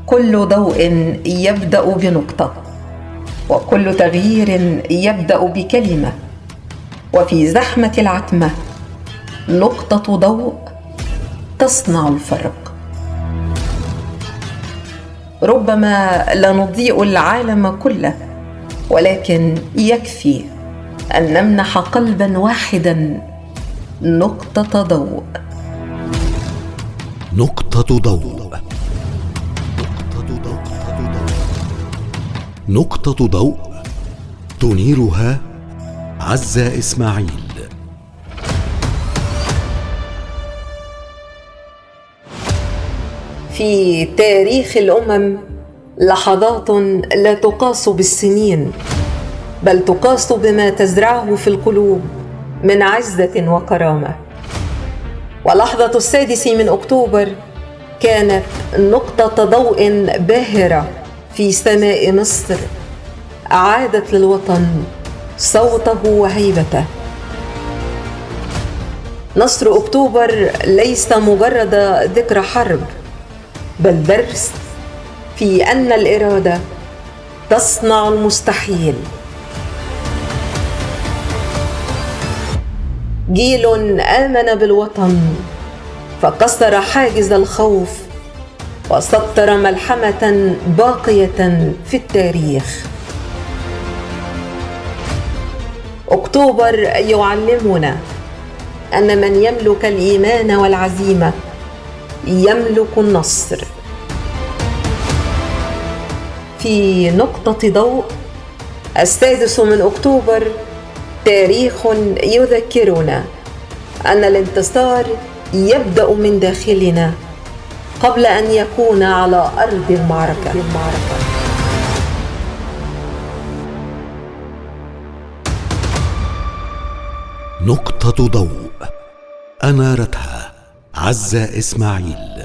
كل ضوء يبدأ بنقطة، وكل تغيير يبدأ بكلمة، وفي زحمة العتمة نقطة ضوء تصنع الفرق. ربما لا نضيء العالم كله، ولكن يكفي أن نمنح قلبا واحدا نقطة ضوء. نقطة ضوء. نقطة ضوء تنيرها عزة إسماعيل. في تاريخ الأمم لحظات لا تقاس بالسنين، بل تقاس بما تزرعه في القلوب من عزة وكرامة. ولحظة 6 أكتوبر كانت نقطة ضوء باهرة في سماء مصر، أعادت للوطن صوته وهيبته. نصر أكتوبر ليس مجرد ذكرى حرب، بل درس في أن الإرادة تصنع المستحيل. جيل آمن بالوطن فكسر حاجز الخوف وسطر ملحمة باقية في التاريخ. أكتوبر يعلمنا أن من يملك الإيمان والعزيمة يملك النصر. في نقطة ضوء 6 أكتوبر تاريخ يذكرنا أن الانتصار يبدأ من داخلنا قبل أن يكون على أرض المعركة. نقطة ضوء أنارتها عزة إسماعيل.